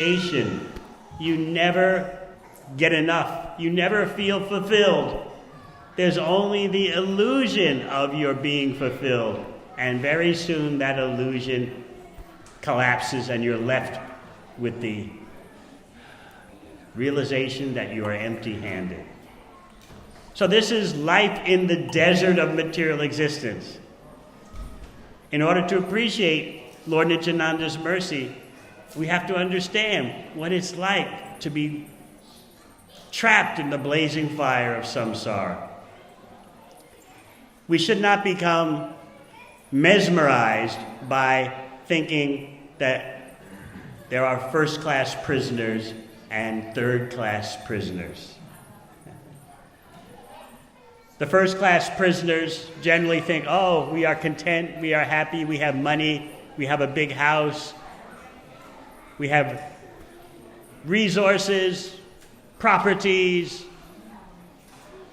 You never get enough. You never feel fulfilled. There's only the illusion of your being fulfilled. And very soon that illusion collapses and you're left with the realization that you are empty-handed. So this is life in the desert of material existence. In order to appreciate Lord Nityananda's mercy, we have to understand what it's like to be trapped in the blazing fire of samsara. We should not become mesmerized by thinking that there are first-class prisoners and third-class prisoners. The first-class prisoners generally think, oh, we are content, we are happy, we have money, we have a big house, we have resources, properties,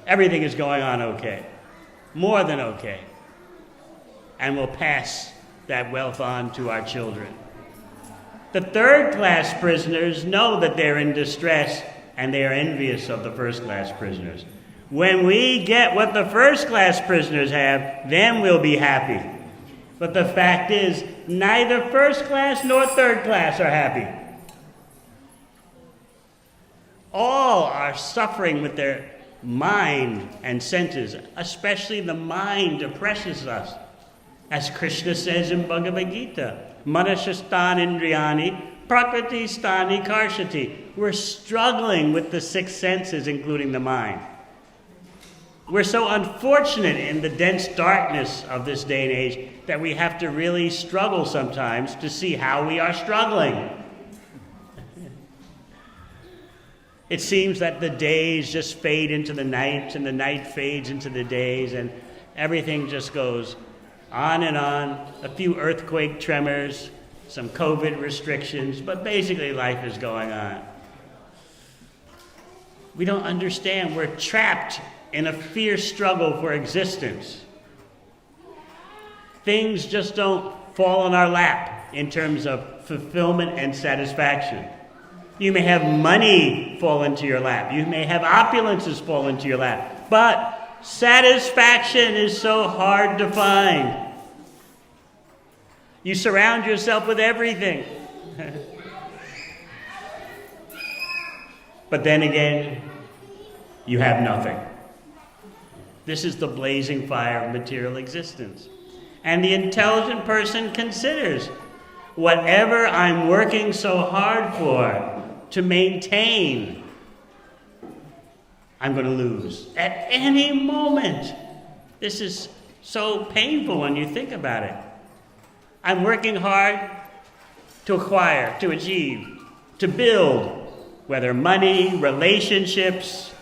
everything is going on okay, more than okay, and we'll pass that wealth on to our children. The third-class prisoners know that they're in distress and they are envious of the first-class prisoners. When we get what the first-class prisoners have, then we'll be happy. But the fact is, neither first class nor third class are happy. All are suffering with their mind and senses, especially the mind oppresses us. As Krishna says in Bhagavad Gita, Manashastan Indriyani, Prakriti Stani Karshati. We're struggling with the six senses, including the mind. We're so unfortunate in the dense darkness of this day and age that we have to really struggle sometimes to see how we are struggling. It seems that the days just fade into the night, and the night fades into the days, and everything just goes on and on. A few earthquake tremors, some COVID restrictions, but basically life is going on. We don't understand. We're trapped in a fierce struggle for existence. Things just don't fall in our lap in terms of fulfillment and satisfaction. You may have money fall into your lap. You may have opulences fall into your lap. But satisfaction is so hard to find. You surround yourself with everything. But then again, you have nothing. This is the blazing fire of material existence. And the intelligent person considers, whatever I'm working so hard for to maintain, I'm going to lose at any moment. This is so painful when you think about it. I'm working hard to acquire, to achieve, to build, whether money, relationships,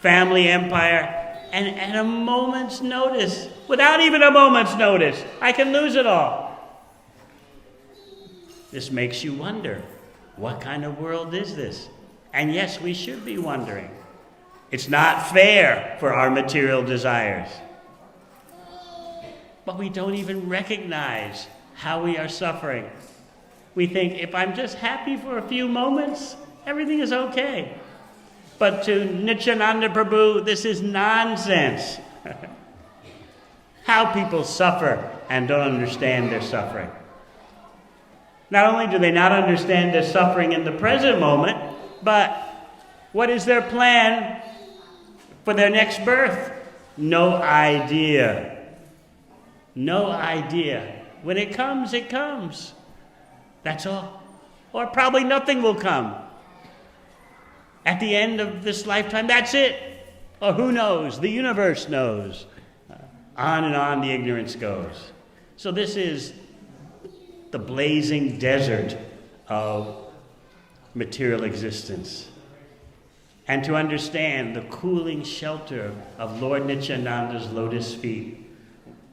family, empire, and at a moment's notice, without even a moment's notice, I can lose it all. This makes you wonder, what kind of world is this? And yes, we should be wondering. It's not fair for our material desires. But we don't even recognize how we are suffering. We think, if I'm just happy for a few moments, everything is okay. But to Nityananda Prabhu, this is nonsense. How people suffer and don't understand their suffering. Not only do they not understand their suffering in the present moment, but what is their plan for their next birth? No idea. No idea. When it comes, it comes. That's all. Or probably nothing will come. At the end of this lifetime, that's it. Or who knows? The universe knows. On and on the ignorance goes. So this is the blazing desert of material existence. And to understand the cooling shelter of Lord Nityananda's lotus feet,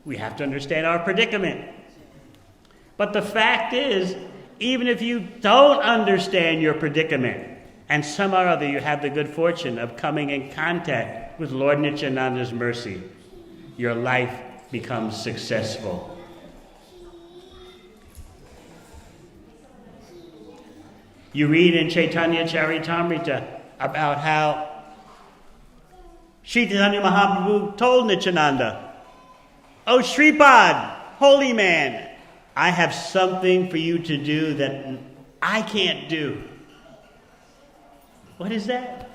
we have to understand our predicament. But the fact is, even if you don't understand your predicament, and somehow or other you have the good fortune of coming in contact with Lord Nityananda's mercy, your life becomes successful. You read in Chaitanya Charitamrita about how Sri Chaitanya Mahaprabhu told Nityananda, "Oh Shripad, holy man, I have something for you to do that I can't do." What is that?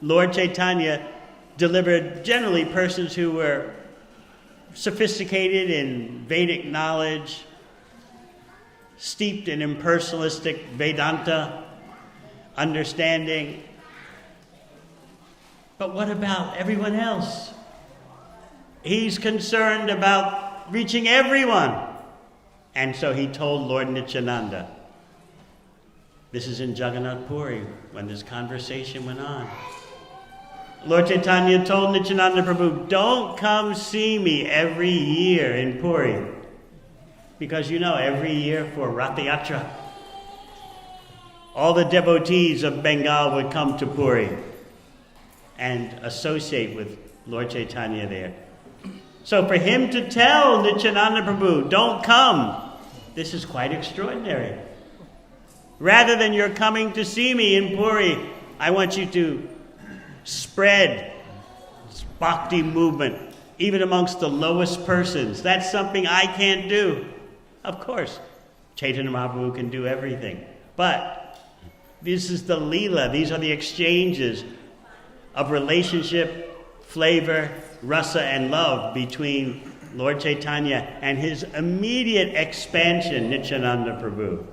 Lord Chaitanya delivered generally persons who were sophisticated in Vedic knowledge, steeped in impersonalistic Vedanta understanding. But what about everyone else? He's concerned about reaching everyone. And so he told Lord Nityananda. This is in Jagannath Puri when this conversation went on. Lord Chaitanya told Nityananda Prabhu, "Don't come see me every year in Puri." Because every year for Ratha Yatra, all the devotees of Bengal would come to Puri and associate with Lord Chaitanya there. So for him to tell Nityananda Prabhu, "Don't come," this is quite extraordinary. Rather than you're coming to see me in Puri, I want you to spread this bhakti movement, even amongst the lowest persons. That's something I can't do. Of course, Chaitanya Mahaprabhu can do everything. But this is the Leela. These are the exchanges of relationship, flavor, rasa, and love between Lord Chaitanya and his immediate expansion, Nityananda Prabhu.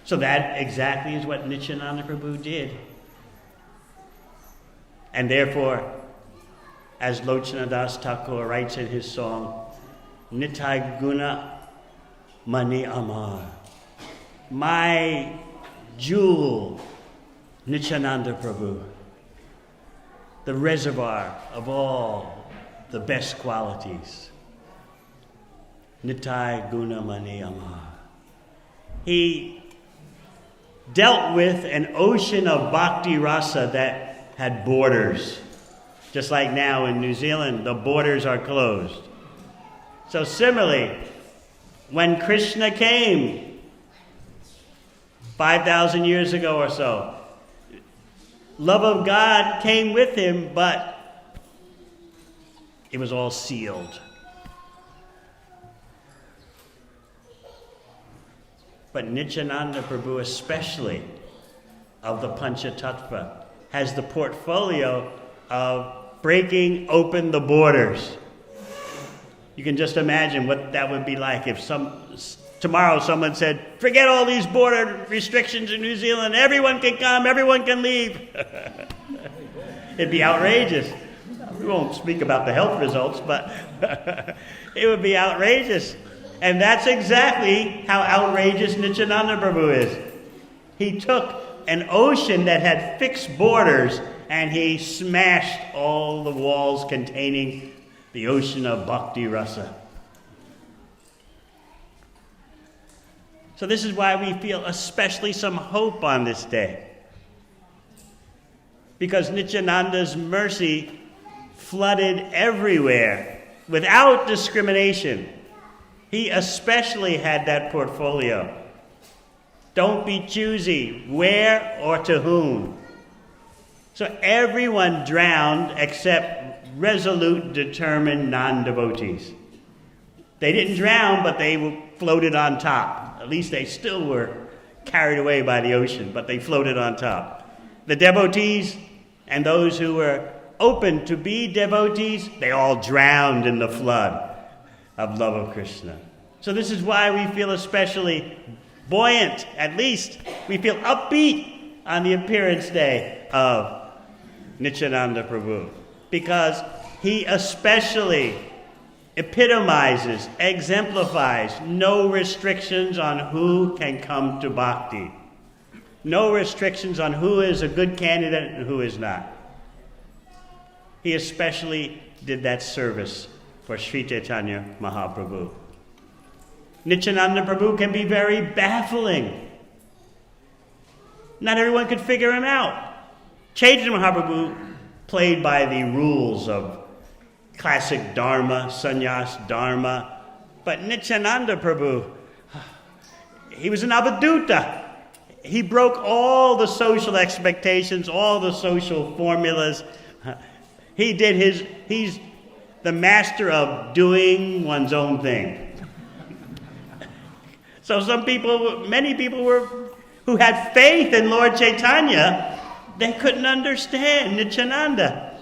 So that exactly is what Nityananda Prabhu did. And therefore, as Lochana Das Thakur writes in his song, Nitai Guna Mani Amar, my jewel, Nityananda Prabhu, the reservoir of all the best qualities. Nitai Guna Mani Amar. He dealt with an ocean of bhakti rasa that had borders. Just like now in New Zealand, the borders are closed. So similarly, when Krishna came 5,000 years ago or so, love of God came with him, but it was all sealed. But Nityananda Prabhu, especially of the Panchatattva, has the portfolio of breaking open the borders. You can just imagine what that would be like if tomorrow someone said, "Forget all these border restrictions in New Zealand, everyone can come, everyone can leave." It'd be outrageous. We won't speak about the health results, but it would be outrageous. And that's exactly how outrageous Nityananda Prabhu is. He took an ocean that had fixed borders and he smashed all the walls containing the ocean of bhakti rasa. So this is why we feel especially some hope on this day. Because Nityananda's mercy flooded everywhere without discrimination. He especially had that portfolio. Don't be choosy, where or to whom. So everyone drowned except resolute, determined non-devotees. They didn't drown, but they floated on top. At least they still were carried away by the ocean, but they floated on top. The devotees and those who were open to be devotees, they all drowned in the flood of love of Krishna. So this is why we feel especially buoyant, at least we feel upbeat on the appearance day of Nityananda Prabhu, because he especially epitomizes, exemplifies no restrictions on who can come to bhakti. No restrictions on who is a good candidate and who is not. He especially did that service for Sri Chaitanya Mahaprabhu. Nityananda Prabhu can be very baffling. Not everyone could figure him out. Chaitanya Mahaprabhu played by the rules of classic Dharma, sannyas Dharma, but Nityananda Prabhu, He was an avaduta. He broke all the social expectations, all the social formulas. He's the master of doing one's own thing. So many people who had faith in Lord Chaitanya, they couldn't understand Nityananda.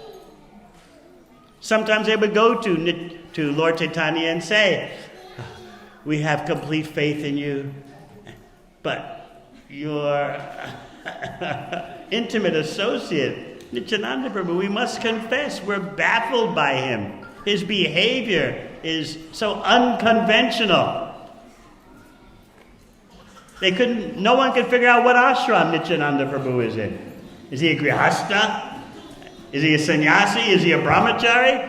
Sometimes they would go to Lord Chaitanya and say, "We have complete faith in you, but your intimate associate, Nityananda Prabhu, we must confess, we're baffled by him. His behavior is so unconventional." No one could figure out what ashram Nityananda Prabhu is in. Is he a grihasta? Is he a sannyasi? Is he a brahmachari?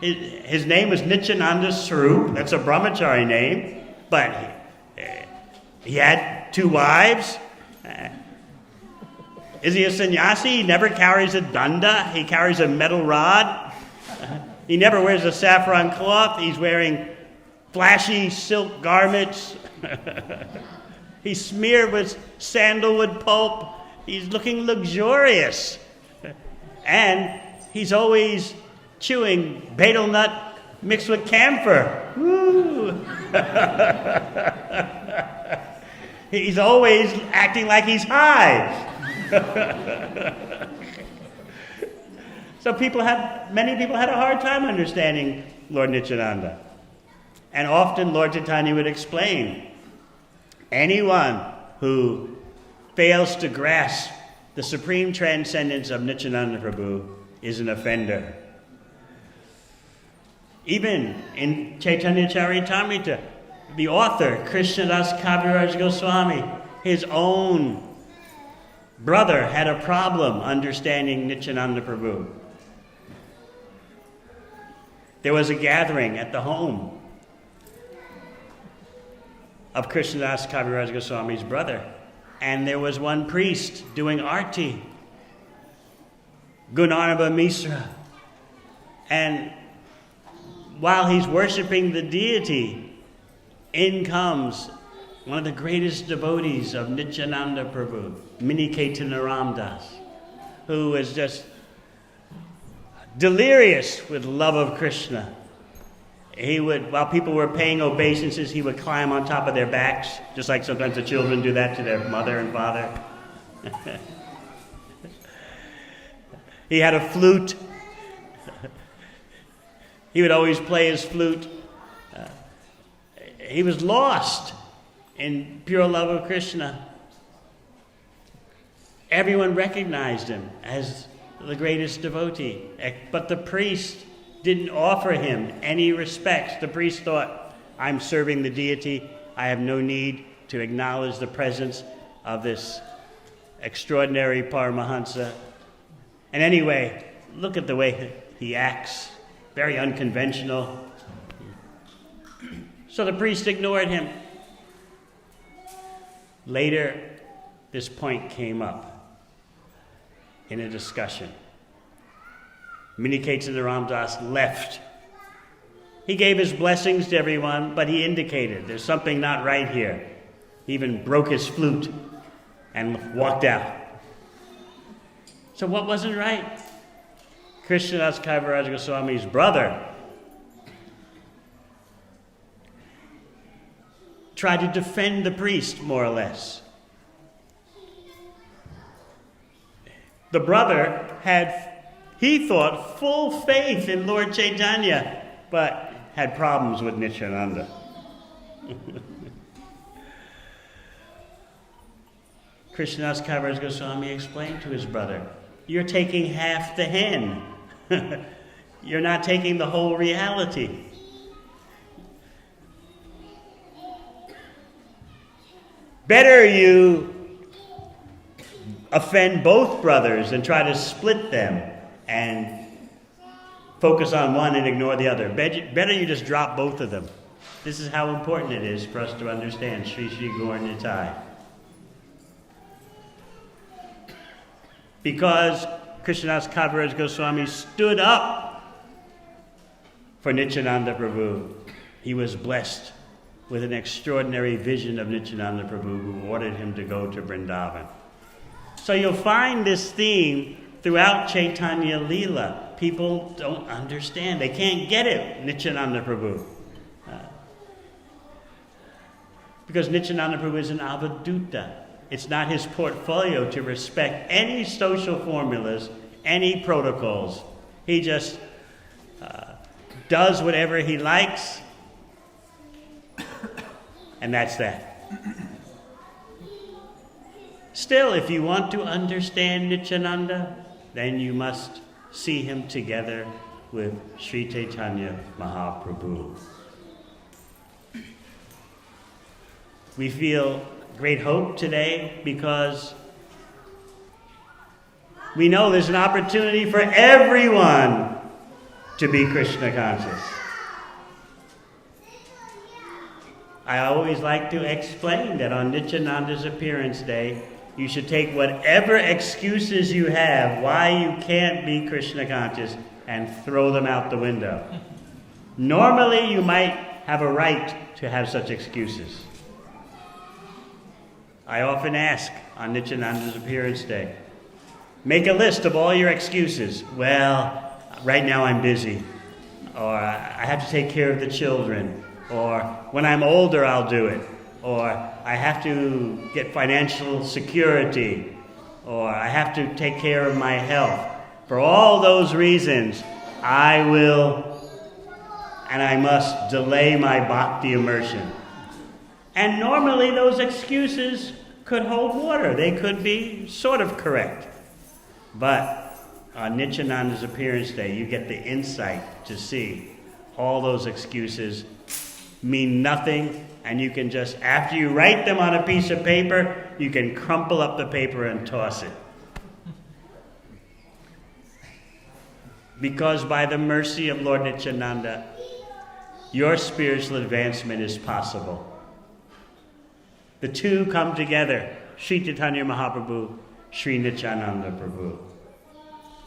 His name was Nityananda Swarup. That's a brahmachari name. But he had 2 wives. Is he a sannyasi? He never carries a danda. He carries a metal rod. He never wears a saffron cloth. He's wearing flashy silk garments. He's smeared with sandalwood pulp. He's looking luxurious. And he's always chewing betel nut mixed with camphor. Woo. He's always acting like he's high. So many people had a hard time understanding Lord Nityananda. And often Lord Chaitanya would explain, anyone who fails to grasp the supreme transcendence of Nityananda Prabhu is an offender. Even in Chaitanya Charitamrita, the author, Krishnadas Kaviraj Goswami, his own brother had a problem understanding Nityananda Prabhu. There was a gathering at the home of Krishnadas Kaviraj Goswami's brother, and there was one priest doing arti, Gunarva Misra, and while he's worshiping the deity, in comes one of the greatest devotees of Nityananda Prabhu, Miniketan Ramdas, who was just delirious with love of Krishna. While people were paying obeisances, he would climb on top of their backs, just like sometimes the children do that to their mother and father. He had a flute. He would always play his flute. He was lost in pure love of Krishna. Everyone recognized him as the greatest devotee, but the priest didn't offer him any respect. The priest thought, I'm serving the deity. I have no need to acknowledge the presence of this extraordinary Paramahansa. And anyway, look at the way he acts. Very unconventional. So the priest ignored him. Later, this point came up in a discussion. Miniketan Ramdas left. He gave his blessings to everyone, but he indicated there's something not right here. He even broke his flute and walked out. So what wasn't right? Krishnadas Kaviraj Goswami's brother tried to defend the priest, more or less. The brother he thought, full faith in Lord Chaitanya, but had problems with Nityananda. Krishnadas Kaviraj Goswami explained to his brother, you're taking half the hen. You're not taking the whole reality. Better you offend both brothers and try to split them and focus on one and ignore the other. Better you just drop both of them. This is how important it is for us to understand Sri Sri Gaur Nitai. Because Krishnadas Kaviraj Goswami stood up for Nityananda Prabhu, he was blessed with an extraordinary vision of Nityananda Prabhu, who ordered him to go to Vrindavan. So you'll find this theme throughout Chaitanya Leela. People don't understand. They can't get it, Nityananda Prabhu. Because Nityananda Prabhu is an avaduta. It's not his portfolio to respect any social formulas, any protocols. He just does whatever he likes, and that's that. Still, if you want to understand Nityananda, then you must see him together with Sri Chaitanya Mahaprabhu. We feel great hope today because we know there's an opportunity for everyone to be Krishna conscious. I always like to explain that on Nityananda's appearance day, you should take whatever excuses you have why you can't be Krishna conscious and throw them out the window. Normally, you might have a right to have such excuses. I often ask on Nityananda's appearance day, make a list of all your excuses. Well, right now I'm busy, or I have to take care of the children, or when I'm older I'll do it, or I have to get financial security, or I have to take care of my health. For all those reasons, I will and I must delay my bhakti immersion. And normally those excuses could hold water. They could be sort of correct. But on Nityananda's appearance day, you get the insight to see all those excuses mean nothing, and you can just, after you write them on a piece of paper, you can crumple up the paper and toss it. Because by the mercy of Lord Nityananda, your spiritual advancement is possible. The two come together, Sri Chaitanya Mahaprabhu, Sri Nityananda Prabhu.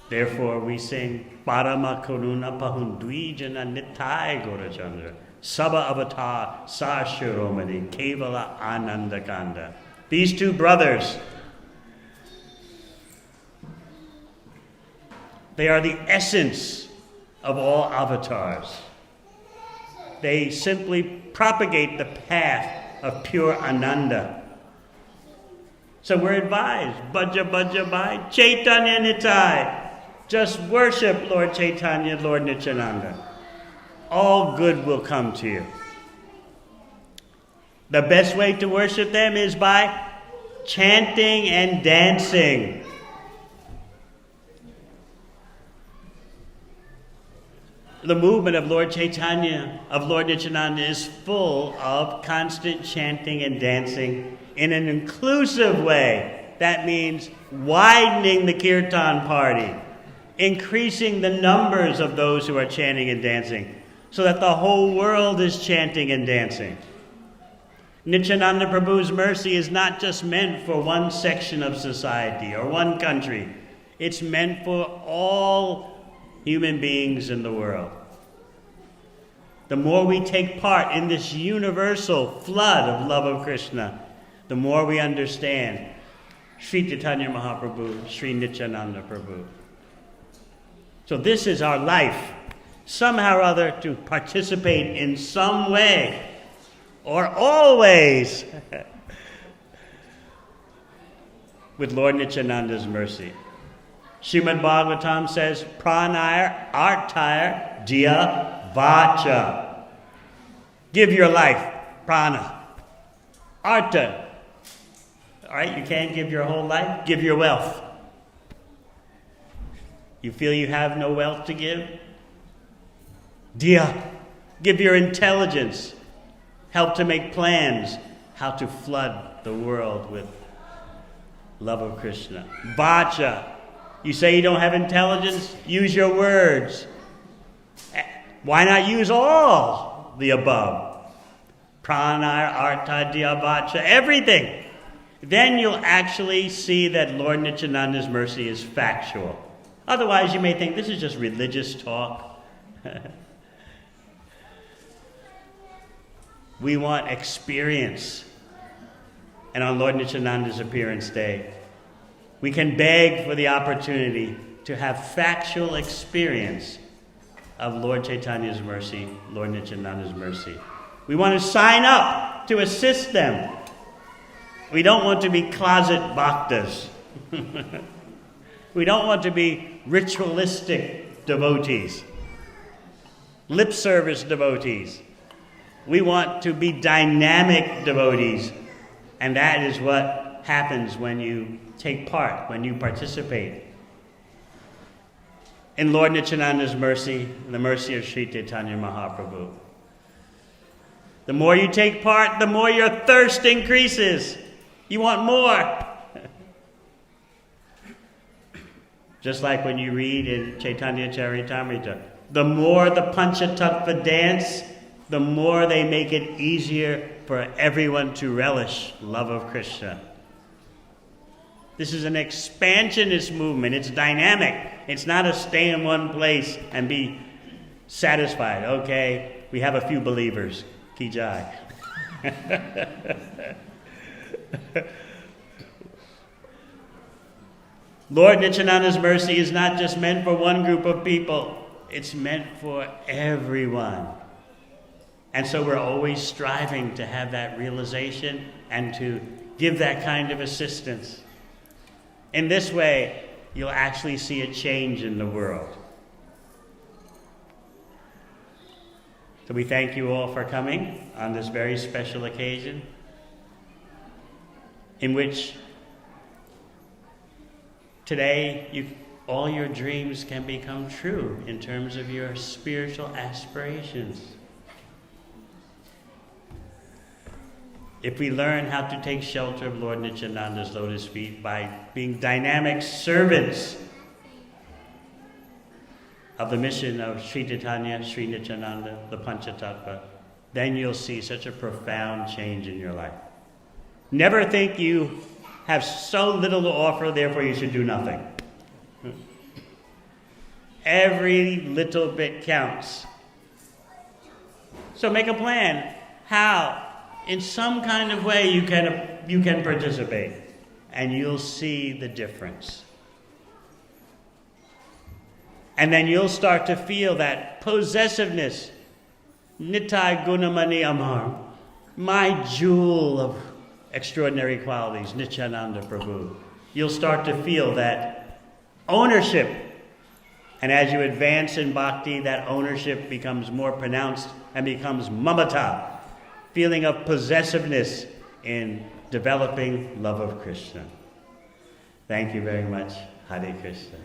Therefore we sing, Parama Karuna Pahundwijana Nitai Gaurachandra, Saba Avatar Sa Shiromani, Kevala Ananda Kanda. These two brothers, they are the essence of all avatars. They simply propagate the path of pure Ananda. So we're advised, Bhaja Bhaja Bhai, Chaitanya Nitai. Just worship Lord Chaitanya, Lord Nityananda. All good will come to you. The best way to worship them is by chanting and dancing. The movement of Lord Chaitanya, of Lord Nityananda, is full of constant chanting and dancing in an inclusive way. That means widening the kirtan party, increasing the numbers of those who are chanting and dancing, so that the whole world is chanting and dancing. Nityananda Prabhu's mercy is not just meant for one section of society or one country. It's meant for all human beings in the world. The more we take part in this universal flood of love of Krishna, the more we understand Sri Chaitanya Mahaprabhu, Sri Nityananda Prabhu. So this is our life, somehow or other to participate in some way, or always, with Lord Nityananda's mercy. Srimad Bhagavatam says, Pranayar Artayar Diya Vacha. Give your life, prana. Arta. All right, you can't give your whole life, give your wealth. You feel you have no wealth to give? Diya. Give your intelligence. Help to make plans how to flood the world with love of Krishna. Vacha. You say you don't have intelligence? Use your words. Why not use all the above? Prana, artha, diya, vacha, everything. Then you'll actually see that Lord Nityananda's mercy is factual. Otherwise, you may think this is just religious talk. We want experience. And on Lord Nityananda's appearance day, we can beg for the opportunity to have factual experience of Lord Chaitanya's mercy, Lord Nityananda's mercy. We want to sign up to assist them. We don't want to be closet bhaktas. We don't want to be ritualistic devotees, lip service devotees. We want to be dynamic devotees. And that is what happens when you take part, when you participate in Lord Nityananda's mercy, the mercy of Sri Chaitanya Mahaprabhu. The more you take part, the more your thirst increases. You want more. Just like when you read in Chaitanya Charitamrita, the more the Panchatattva dance, the more they make it easier for everyone to relish love of Krishna. This is an expansionist movement. It's dynamic. It's not a stay in one place and be satisfied. Okay, we have a few believers. Ki jai. Lord Nityananda's mercy is not just meant for one group of people. It's meant for everyone. And so we're always striving to have that realization and to give that kind of assistance. In this way, you'll actually see a change in the world. So we thank you all for coming on this very special occasion in which today all your dreams can become true in terms of your spiritual aspirations. If we learn how to take shelter of Lord Nityananda's lotus feet by being dynamic servants of the mission of Sri Chaitanya, Sri Nityananda, the Panchatattva, then you'll see such a profound change in your life. Never think you have so little to offer, therefore you should do nothing. Every little bit counts. So make a plan. How? In some kind of way you can participate, and you'll see the difference. And then you'll start to feel that possessiveness. Nitai Gunamani Amar, my jewel of extraordinary qualities, Nityananda Prabhu. You'll start to feel that ownership. And as you advance in bhakti, that ownership becomes more pronounced and becomes mamata, feeling of possessiveness in developing love of Krishna. Thank you very much. Hare Krishna.